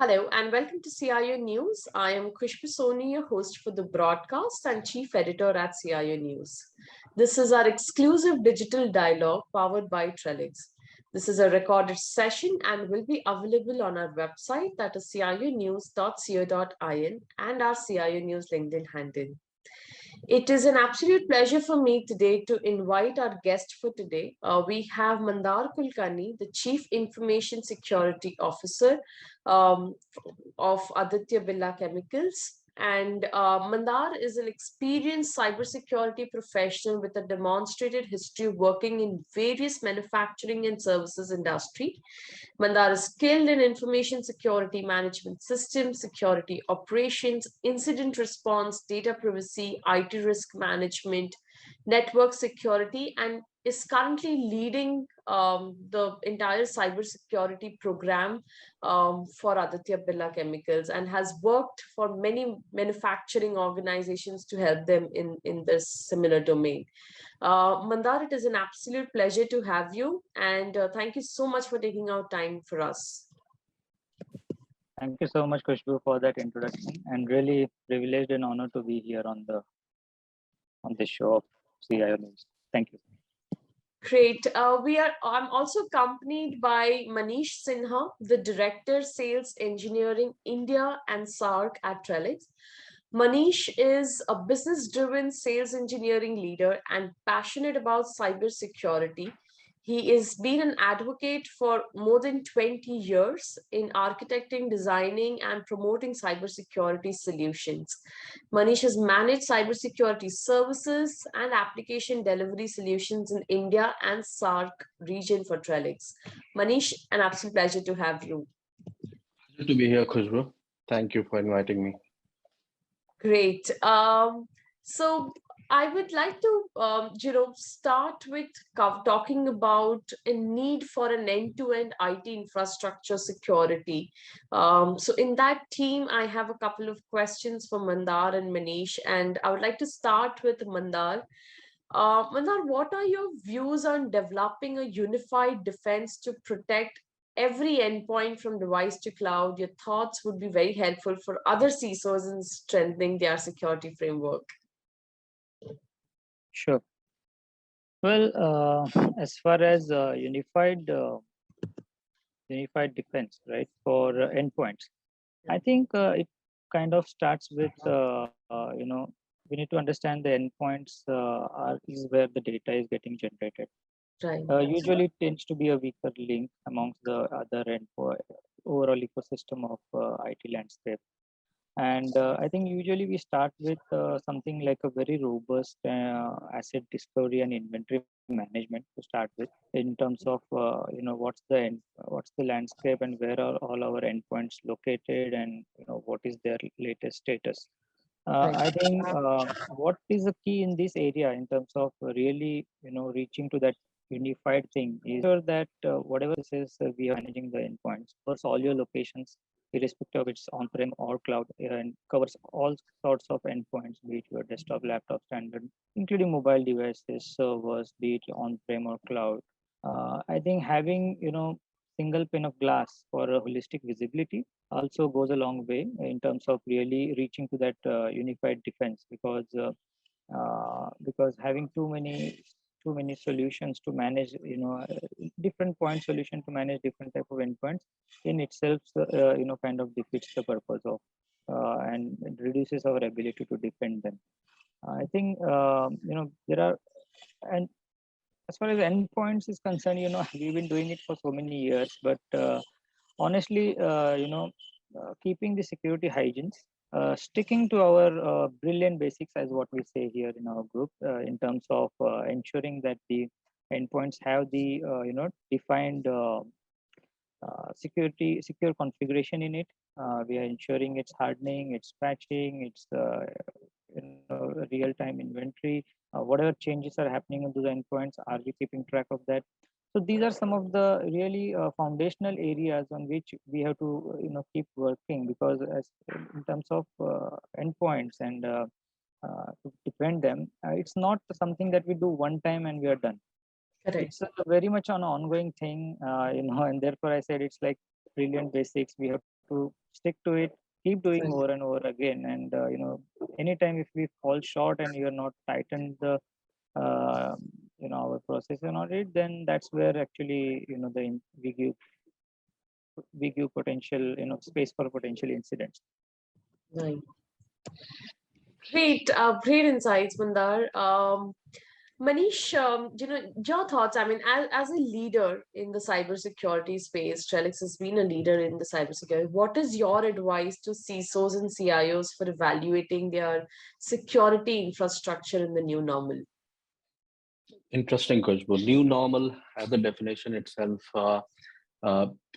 Hello and welcome to CIO News. I am Khushbu, Soni, your host for the broadcast and chief editor at CIO News. This is our exclusive digital dialogue powered by Trellix. This is a recorded session and will be available on our website, that is cionews.co.in, and our CIO News LinkedIn handle. It is an absolute pleasure for me today to invite our guest for today. We have Mandar Kulkarni, the Chief Information Security Officer of Aditya Birla Chemicals. And Mandar is an experienced cybersecurity professional with a demonstrated history working in various manufacturing and services industry. Mandar is skilled in information security management systems, security operations, incident response, data privacy, IT risk management, network security, and is currently leading the entire cybersecurity program for Aditya Birla Chemicals and has worked for many manufacturing organizations to help them in this similar domain. Mandar, it is an absolute pleasure to have you, and thank you so much for taking out time for us. Thank you so much, Khushbu, for that introduction, and really privileged and honored to be here on this show of CIO News. Thank you. Great. I'm also accompanied by Manish Sinha, the Director, Sales Engineering, India and SAARC at Trellix. Manish is a business-driven sales engineering leader and passionate about cybersecurity. He has been an advocate for more than 20 years in architecting, designing, and promoting cybersecurity solutions. Manish has managed cybersecurity services and application delivery solutions in India and SAARC region for Trellix. Manish, an absolute pleasure to have you. Good to be here, Khushbu. Thank you for inviting me. Great. So I would like to, start with talking about a need for an end-to-end IT infrastructure security. So in that theme, I have a couple of questions for Mandar and Manish, and I would like to start with Mandar. Mandar, what are your views on developing a unified defense to protect every endpoint from device to cloud? Your thoughts would be very helpful for other CISOs in strengthening their security framework. Sure. Well, as far as unified defense, right, for endpoints, I think it kind of starts with we need to understand the endpoints is where the data is getting generated. Right. Usually, it tends to be a weaker link amongst the other overall ecosystem of IT landscape. And I think usually we start with something like a very robust asset discovery and inventory management to start with, in terms of what's the landscape and where are all our endpoints located, and what is their latest status. I think what is the key in this area in terms of really reaching to that unified thing is sure that whatever this is we are managing the endpoints covers all your locations irrespective of its on-prem or cloud, and covers all sorts of endpoints, be it your desktop, laptop, standard, including mobile devices, servers, be it on-prem or cloud. I think having single pane of glass for a holistic visibility also goes a long way in terms of really reaching to that unified defense, because having too many solutions to manage different point solution to manage different type of endpoints in itself kind of defeats the purpose of and reduces our ability to defend them. I think there are, and as far as endpoints is concerned, we've been doing it for so many years, but honestly keeping the security hygienes, sticking to our brilliant basics, as what we say here in our group, in terms of ensuring that the endpoints have the defined secure configuration in it. We are ensuring its hardening, its patching, its real-time inventory. Whatever changes are happening into the endpoints, are we keeping track of that? So these are some of the really foundational areas on which we have to keep working, because as in terms of endpoints and to defend them, it's not something that we do one time and we are done. Correct. It's very much an ongoing thing, and therefore I said it's like brilliant basics. We have to stick to it, keep doing Right. over and over again. And anytime if we fall short and you're not tightened the our process and audit, then that's where actually we give potential space for potential incidents. Right. Great insights, Mandar. Manish, your thoughts. I mean, as a leader in the cybersecurity space, Trellix has been a leader in the cybersecurity. What is your advice to CISOs and CIOs for evaluating their security infrastructure in the new normal? Interesting, Khushbu. New normal, as a definition itself, uh,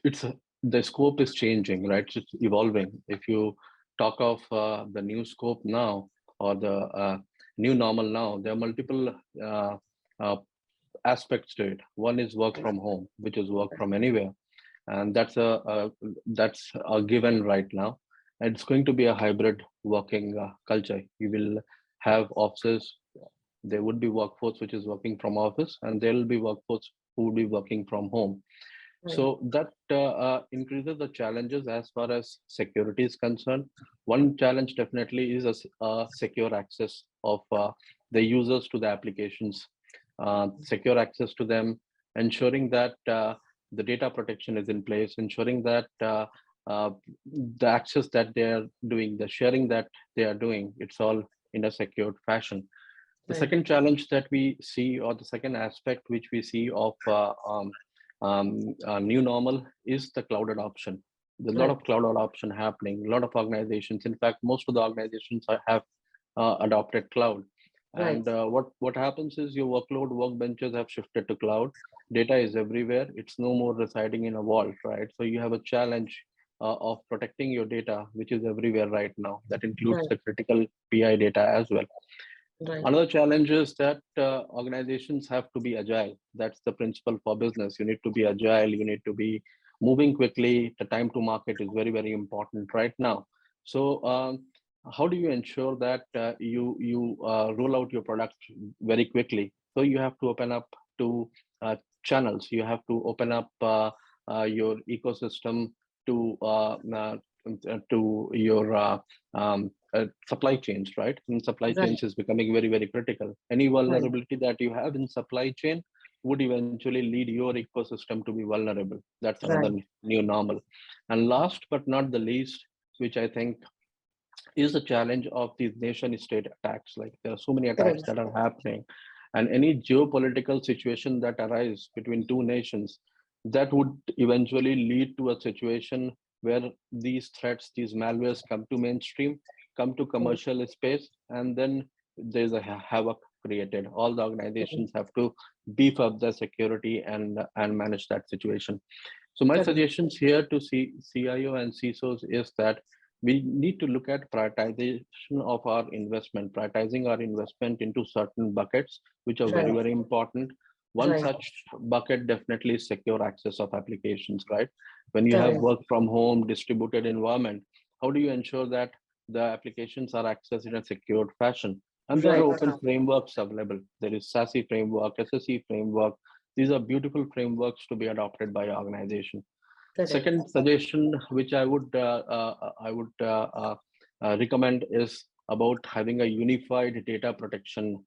it's the scope is changing, right? It's evolving. If you talk of the new scope now or the new normal now, there are multiple uh, aspects to it. One is work from home, which is work from anywhere, and that's a given right now. And it's going to be a hybrid working culture. You will have offices. There would be workforce which is working from office, and there will be workforce who will be working from home. Right. So that increases the challenges as far as security is concerned. One challenge definitely is a secure access of the users to the applications, secure access to them, ensuring that the data protection is in place, ensuring that uh, the access that they are doing, the sharing that they are doing, it's all in a secured fashion. The Right. second challenge that we see, or the second aspect which we see of new normal, is the cloud adoption. There's a lot Right. of cloud adoption happening. A lot of organizations, in fact, most of the organizations have adopted cloud. Right. And what happens is your workload workbenches have shifted to cloud. Data is everywhere. It's no more residing in a vault, right? So you have a challenge of protecting your data, which is everywhere right now. That includes Right. the critical PI data as well. Right. Another challenge is that organizations have to be agile. That's the principle for business. You need to be agile. You need to be moving quickly. The time to market is very, very important right now. So, how do you ensure that you roll out your product very quickly? So you have to open up to channels. You have to open up your ecosystem to your supply chains, right? And supply Right. chains is becoming very, very critical. Any Right. vulnerability that you have in supply chain would eventually lead your ecosystem to be vulnerable. That's another Right. new normal. And last but not the least, which I think is the challenge of these nation state attacks. Like there are so many attacks Correct. that are happening, and any geopolitical situation that arise between two nations, that would eventually lead to a situation where these threats, these malwares come to mainstream, come to Right. commercial space, and then there's a havoc created. All the Right. organizations have to beef up their security and manage that situation. So my Correct. suggestions here to CIO and CISOs is that we need to look at prioritization of our investment, prioritizing our investment into certain buckets, which are very, Right. very important. One Right. such bucket definitely is secure access of applications, right? When you have Correct. work from home, distributed environment, how do you ensure that the applications are accessed in a secured fashion? And there are Right. open frameworks available. There is SASE framework, SSE framework. These are beautiful frameworks to be adopted by organization. Correct. Second suggestion, which I would recommend, is about having a unified data protection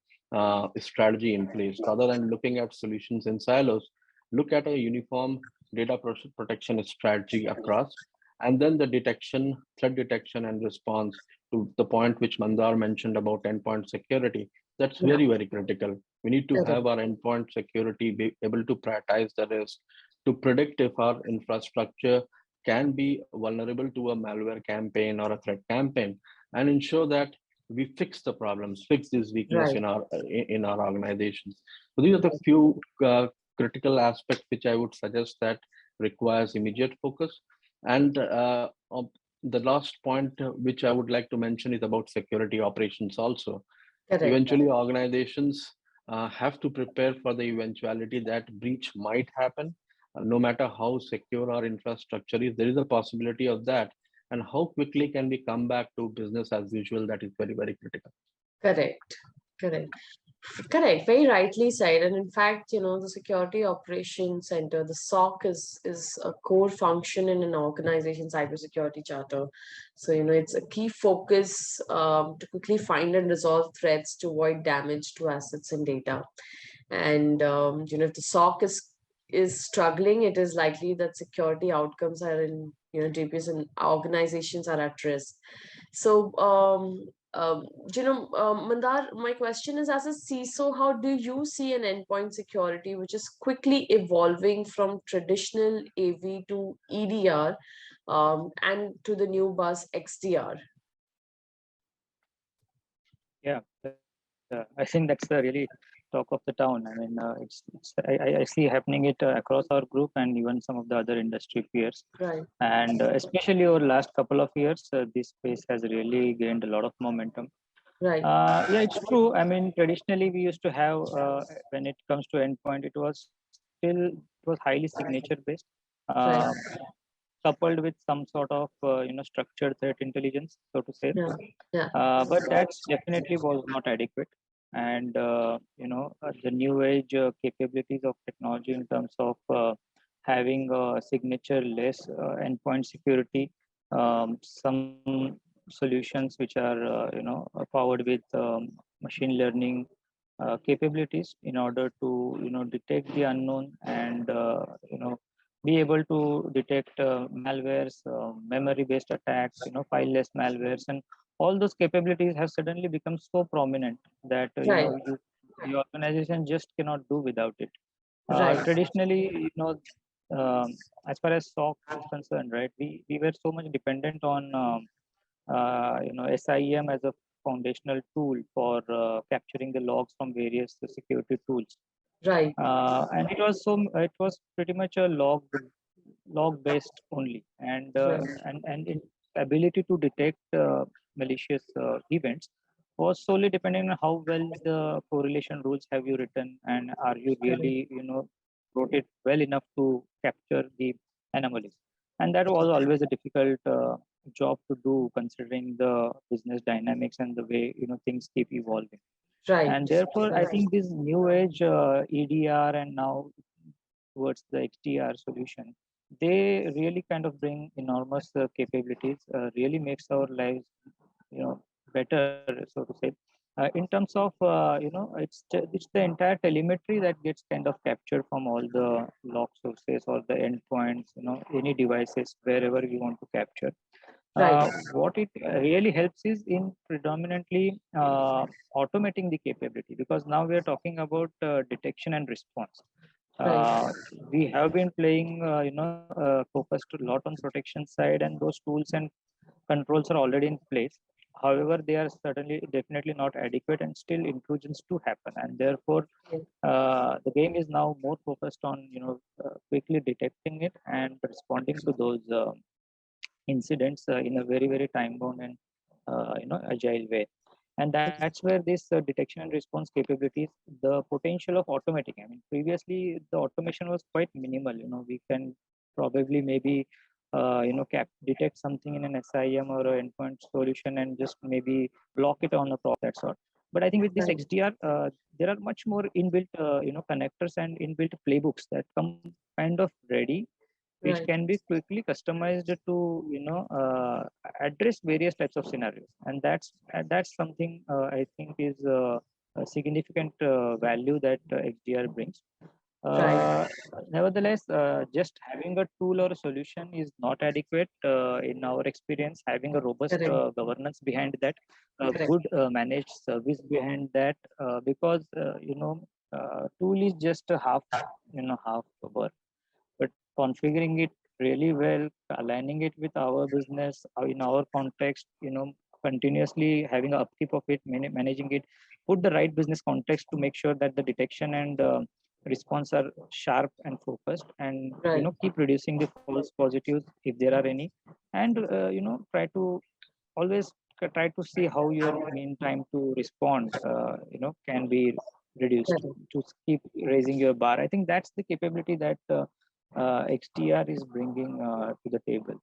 strategy in place. Rather than looking at solutions in silos, look at a uniform data protection strategy across, and then the detection, threat detection, and response. To the point which Mandar mentioned about endpoint security, that's Yeah. very, very critical. We need to Correct. have our endpoint security be able to prioritize the risk, to predict if our infrastructure can be vulnerable to a malware campaign or a threat campaign, and ensure that we fix the problems, fix this weakness Right. in our organizations. So these are the Right. few critical aspects which I would suggest that requires immediate focus. And the last point which I would like to mention is about security operations also. Correct. Eventually, organizations have to prepare for the eventuality that breach might happen. No matter how secure our infrastructure is, there is a possibility of that. And how quickly can we come back to business as usual? That is very, very critical. Correct. Correct. Correct, very rightly said. And in fact, the Security Operations Center, the SOC is a core function in an organization cybersecurity charter. So, it's a key focus to quickly find and resolve threats to avoid damage to assets and data. And if the SOC is struggling, it is likely that security outcomes are in dubious and organizations are at risk. So, Mandar, my question is, as a CISO, how do you see an endpoint security which is quickly evolving from traditional AV to EDR, and to the new buzz XDR? Yeah, I think that's the really talk of the town. I mean, I see happening it across our group and even some of the other industry peers. Right, And especially over last couple of years, this space has really gained a lot of momentum. right, Yeah, it's true. I mean, traditionally we used to have, when it comes to endpoint, it was highly signature based, right. coupled with some sort of structured threat intelligence, so to say. Yeah, yeah, But that's definitely was not adequate. And the new age capabilities of technology in terms of having signature less endpoint security, some solutions which are powered with machine learning capabilities in order to detect the unknown and be able to detect malwares, memory based attacks, fileless malwares, and all those capabilities have suddenly become so prominent that right, the organization just cannot do without it. right, Traditionally, as far as SOC is concerned, right, we were so much dependent on SIEM as a foundational tool for capturing the logs from various security tools, right, and it was pretty much a log based only, and right, its ability to detect malicious events was solely depending on how well the correlation rules have you written, and are you right, really wrote it well enough to capture the anomalies. And that was always a difficult job to do, considering the business dynamics and the way things keep evolving. right, And therefore I right, think this new age EDR and now towards the XDR solution, they really kind of bring enormous capabilities, really makes our lives, better, so to say. In terms of, it's the entire telemetry that gets kind of captured from all the log sources or the endpoints, any devices, wherever we want to capture. right, What it really helps is in predominantly automating the capability, because now we are talking about detection and response. right, uh, we have been playing, focused a lot on protection side, and those tools and controls are already in place. However, they are certainly definitely not adequate, and still intrusions do happen. And therefore, the game is now more focused on quickly detecting it and responding to those incidents in a very time bound and agile way. And that's where this detection and response capabilities, the potential of automating, I mean, previously the automation was quite minimal. We can probably maybe detect something in an SIM or an endpoint solution and just maybe block it on a process, that sort. But I think with this right, XDR, there are much more inbuilt connectors and inbuilt playbooks that come kind of ready, which right, can be quickly customized to address various types of scenarios. And that's something I think is a significant value that XDR brings. right, uh, Nevertheless, just having a tool or a solution is not adequate. In our experience, having a robust correct, governance behind that, a correct, good managed service behind that, because tool is just a half work, but configuring it really well, aligning it with our business in our context, continuously having a upkeep of it, managing it, put the right business context to make sure that the detection and response are sharp and focused, and right, keep reducing the false positives if there are any, and always try to see how your mean time to respond can be reduced, correct. to keep raising your bar. I think that's the capability that XDR is bringing to the table.